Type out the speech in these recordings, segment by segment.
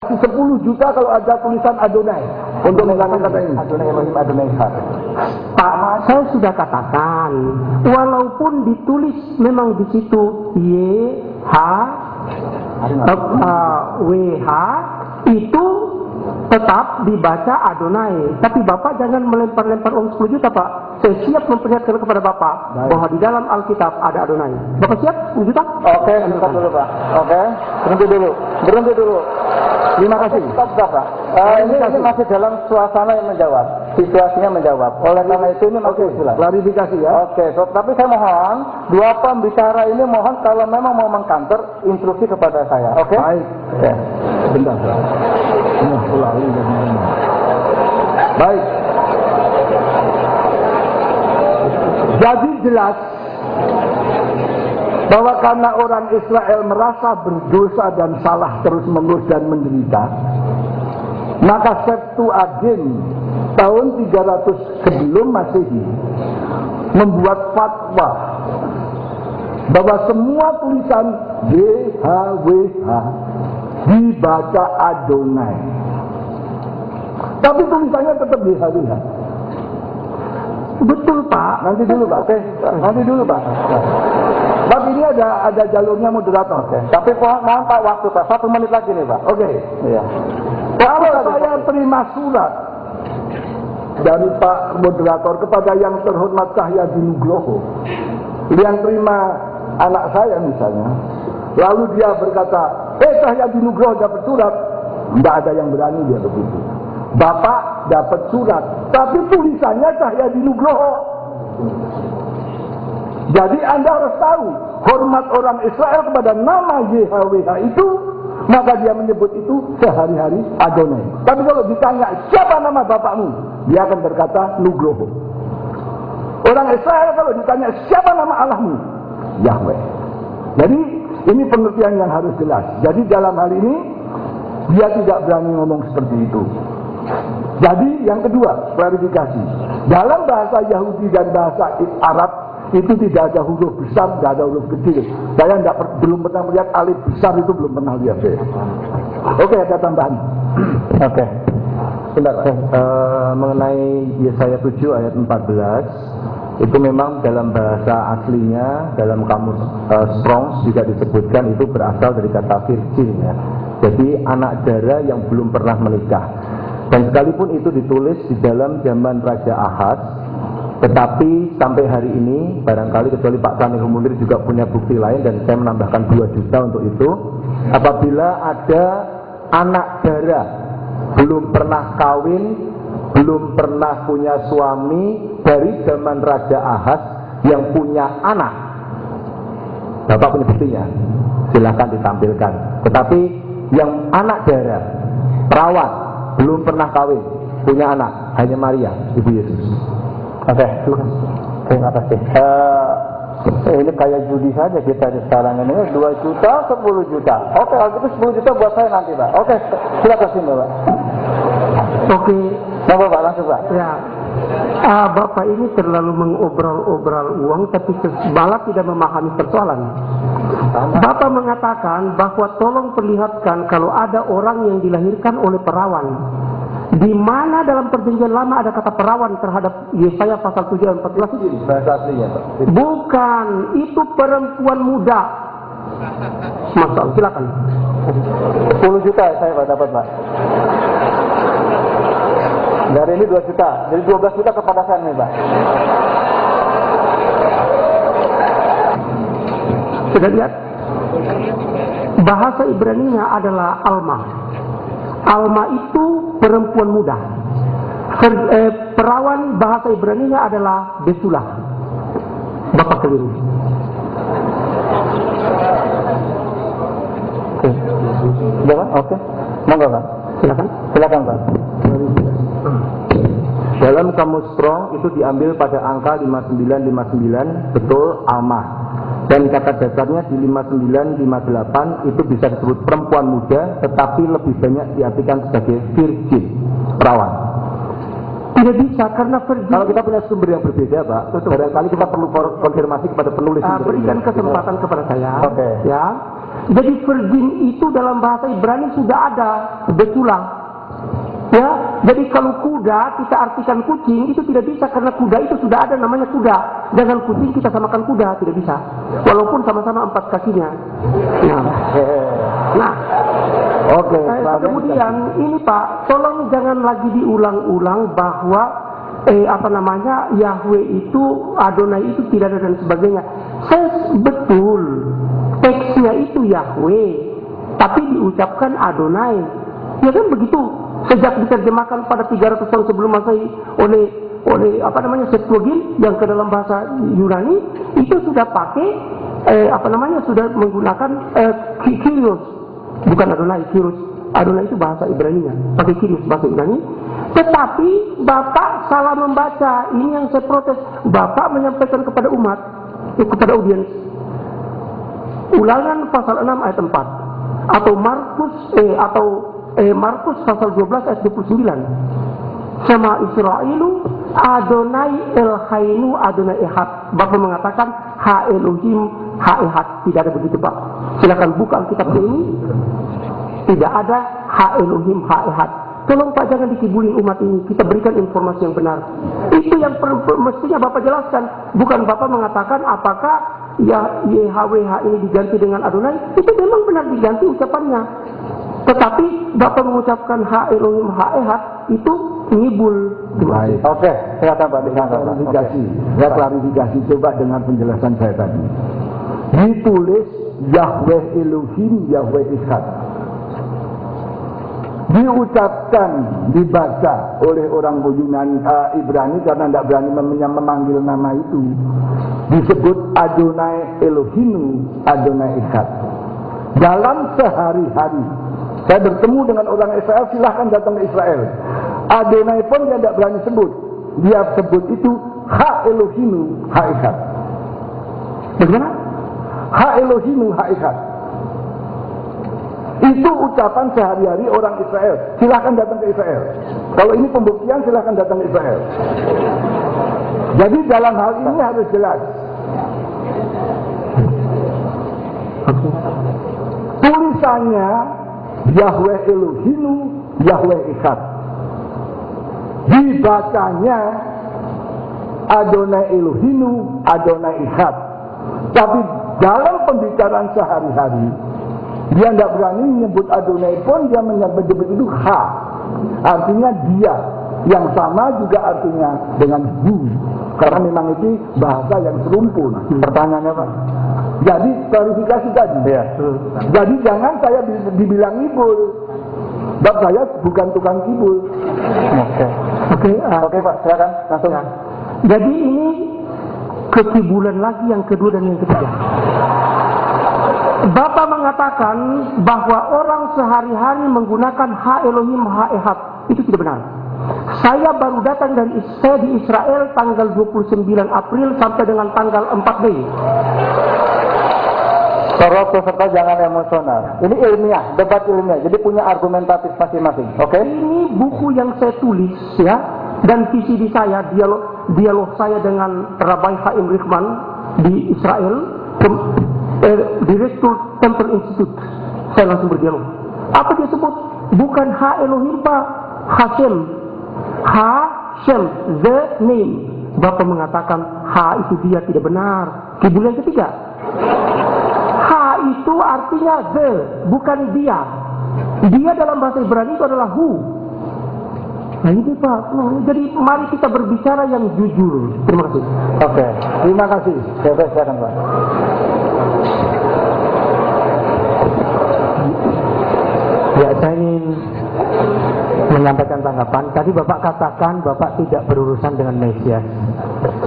10 juta kalau ada tulisan Adonai untuk mengatakan kata ini. Adonai Elohim, Adonai Echad. Pak, saya sudah katakan, walaupun ditulis memang di situ WH itu tetap dibaca Adonai. Tapi Bapak jangan melempar-lempar uang 10 juta, Pak. Saya siap memperlihatkan kepada Bapak bahwa di dalam Alkitab ada Adonai. Bapak siap 10 juta? Oke, sebentar dulu Pak. Oke, berhenti dulu. Terima kasih. Stop, Pak. Ini masih dalam suasana yang menjawab, situasinya menjawab. Oleh karena itu ini masih jelas. Klarifikasi ya. Oke, tapi saya mohon dua pembicara ini mohon kalau memang mau mengkantor instruksi kepada saya. Oke? Baik. Oke. Bentar. Baik. Jadi jelas bahwa karena orang Israel merasa berdosa dan salah terus-menerus dan menderita, maka Septuagint tahun 300 sebelum Masehi membuat fatwa bahwa semua tulisan YHWH dibaca Adonai. Tapi tulisannya tetap YHWH. Betul, Pak. Nanti dulu Pak. Nanti dulu Pak. Pak, ini ada jalurnya moderator. Oke. Tapi mohon Pak waktu Pak 1 menit lagi nih Pak. Oke. Iya. Kalau saya terima surat dari Pak moderator kepada yang terhormat Cahyadi Nugroho, yang terima anak saya misalnya, lalu dia berkata, Cahyadi Nugroho dapat surat, tidak ada yang berani dia begitu. Bapak dapat surat, tapi tulisannya Cahyadi Nugroho. Jadi Anda harus tahu hormat orang Israel kepada nama YHWH itu, maka dia menyebut itu sehari-hari Adonai. Tapi kalau ditanya siapa nama bapakmu, dia akan berkata Nugroho. Orang Israel kalau ditanya siapa nama Allahmu, Yahweh. Jadi ini pengertian yang harus jelas. Jadi dalam hal ini dia tidak berani ngomong seperti itu. Jadi yang kedua, klarifikasi. Dalam bahasa Yahudi dan bahasa Arab itu tidak ada huruf besar, tidak ada huruf kecil. Saya belum pernah melihat alif besar, itu belum pernah lihat saya. Oke, ada tambahan. Oke. Sebentar. Mengenai Yesaya 7 ayat 14, itu memang dalam bahasa aslinya, dalam kamus Strong's juga disebutkan itu berasal dari kata virgin ya. Jadi anak dara yang belum pernah menikah. Dan sekalipun itu ditulis di dalam zaman Raja Ahaz, tetapi sampai hari ini barangkali kecuali Pak Sanihul Munir juga punya bukti lain, dan saya menambahkan 2 juta untuk itu, apabila ada anak dara belum pernah kawin, belum pernah punya suami dari zaman Raja Ahaz yang punya anak, Bapak punya buktinya, silahkan ditampilkan. Tetapi yang anak dara, perawat, belum pernah kawin, punya anak, hanya Maria, Ibu Yesus. Oke, terima kasih. Ini kayak judi saja kita di sekarang ini, 2 juta, 10 juta. Oke, kalau gitu 10 juta buat saya nanti Pak. Oke, silakan sini Pak. Oke. Nah, Bapak langsung Pak. Ya. Bapak ini terlalu mengobrol-obrol uang, tapi malah tidak memahami persoalan. Bapak mengatakan bahwa tolong perlihatkan kalau ada orang yang dilahirkan oleh perawan. Di mana dalam perjanjian lama ada kata perawan terhadap Yesaya pasal 7 ayat 14 itu? Bahasa aslinya Pak. Bukan, itu perempuan muda. Masuk, silakan. 10 juta saya Pak dapat Pak. Dari ini 2 juta, jadi 12 juta kepada saya nih Pak. Sudah lihat? Bahasa Ibrani-nya adalah Alma. Alma itu perempuan muda. Perawan bahasa Ibrani-nya adalah Betulah. Bapak keliru. Sudah Pak? Oke. Monggo Pak. Silakan. Silakan Pak. Dalam kamus Strong itu diambil pada angka 5959, betul Alma. Dan kata dasarnya di 5958 itu bisa disebut perempuan muda, tetapi lebih banyak diartikan sebagai virgin, perawan. Tidak bisa karena virgin. Kalau kita punya sumber yang berbeda Pak, barangkali kita perlu konfirmasi kepada penulis. Berikan kesempatan kepada saya. Oke. Ya. Jadi virgin itu dalam bahasa Ibrani sudah ada, betulah. Ya, jadi kalau kuda kita artikan kucing itu tidak bisa karena kuda itu sudah ada namanya kuda. Jangan kucing kita samakan kuda, tidak bisa. Walaupun sama-sama 4 kakinya. Nah, Oke. kemudian ini Pak, tolong jangan lagi diulang-ulang bahwa Yahweh itu, Adonai itu tidak ada dan sebagainya. Betul, teksnya itu Yahweh, tapi diucapkan Adonai. Ya kan begitu. Sejak diterjemahkan pada 300 tahun sebelum Masehi oleh Septuagint yang ke dalam bahasa Yunani, itu sudah pakai sudah menggunakan Kyrios, bukan Adonai, Kyrios. Adonai itu bahasa Ibrani-nya, pakai Kyrios bahasa Yunani. Tetapi Bapak salah membaca. Ini yang saya protes. Bapak menyampaikan kepada umat, kepada audiens, Ulangan pasal 6 ayat 4 atau Markus pasal 12 ayat 29. Sama Israelu Adonai Elhainu Adonai Ehad. Bapak mengatakan Ha Elohim Ha Ehad. Tidak ada begitu Pak. Silakan buka Alkitab ini. Tidak ada Ha Elohim Ha Ehad. Tolong Pak jangan dikibulin umat ini. Kita berikan informasi yang benar. Itu yang mestinya Bapak jelaskan. Bukan Bapak mengatakan apakah YHWH ini diganti dengan Adonai. Itu memang benar diganti ucapannya. Tetapi Bapak mengucapkan Ha Elohim Ha Ehad itu ngibul. Oke, silakan Pak. Saya klarifikasi coba dengan penjelasan saya tadi. Ditulis Yahweh Elohim Yahweh Ehad. Diucapkan, dibaca oleh orang Yunani Ibrani karena tidak berani memanggil nama itu. Disebut Adonai Elohim Adonai Ehad. Dalam sehari-hari saya bertemu dengan orang Israel, silahkan datang ke Israel. Adonai pun dia tidak berani sebut. Dia sebut itu Ha Elohim Ha Ehad. Bagaimana? Ha Elohim Ha Ehad. Itu ucapan sehari-hari orang Israel. Silahkan datang ke Israel. Kalau ini pembuktian, silahkan datang ke Israel. Jadi dalam hal ini harus jelas. Tulisannya Yahweh Elohim Yahweh Ehad. Dibacanya Adonai Elohim Adonai Ehad. Tapi dalam pembicaraan sehari-hari dia tidak berani menyebut Adonai pun, dia menyebut itu Ha. Artinya dia. Yang sama juga artinya dengan Hu. Karena memang itu bahasa yang serumpun. Pertanyaannya Pak. Jadi klarifikasi tadi. Ya. Jadi jangan saya dibilang ngibul. Sebab saya bukan tukang ngibul. Oke Pak, silakan langsung. Ya. Jadi ini kekibulan lagi yang kedua dan yang ketiga. Bapak mengatakan bahwa orang sehari-hari menggunakan Ha Elohim Ha Ehad. Itu tidak benar. Saya baru datang dari di Israel tanggal 29 April sampai dengan tanggal 4 Mei. Para peserta jangan emosional. Ini ilmiah, debat ilmiah. Jadi punya argumentatif masing-masing. Oke? Ini buku yang saya tulis ya, dan VCD saya, dialog saya dengan Rabbi Chaim Richman di Israel, Direktur Temple Institute. Saya langsung berdialog. Apa dia sebut? Bukan Ha Elohim Pak, Hashem. Hashem, the name. Bapak mengatakan Ha itu dia, tidak benar. Kibul yang ketiga. Ha itu artinya the, bukan dia. Dia dalam bahasa Ibrani itu adalah Hu. Nah ini Pak, jadi mari kita berbicara yang jujur. Terima kasih. Oke, terima kasih. Silakan Pak. Ya, saya ingin menyampaikan tanggapan. Tadi Bapak katakan Bapak tidak berurusan dengan Mesias.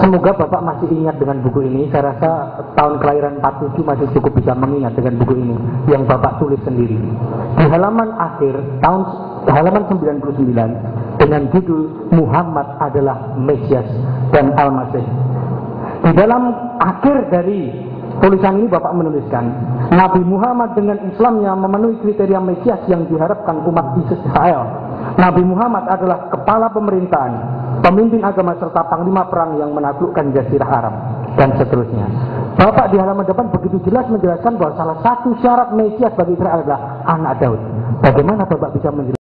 Semoga Bapak masih ingat dengan buku ini. Saya rasa tahun kelahiran 47 masih cukup bisa mengingat dengan buku ini yang Bapak tulis sendiri. Di halaman akhir halaman 99 dengan judul Muhammad adalah Mesias dan Al-Masih. Di dalam akhir dari tulisan ini Bapak menuliskan, Nabi Muhammad dengan Islamnya memenuhi kriteria Mesias yang diharapkan umat Israel. Nabi Muhammad adalah kepala pemerintahan, pemimpin agama serta panglima perang yang menaklukkan Jazirah Arab dan seterusnya. Bapak di halaman depan begitu jelas menjelaskan bahwa salah satu syarat Mesias bagi Israel adalah anak Daud. Bagaimana Bapak bisa menjelaskan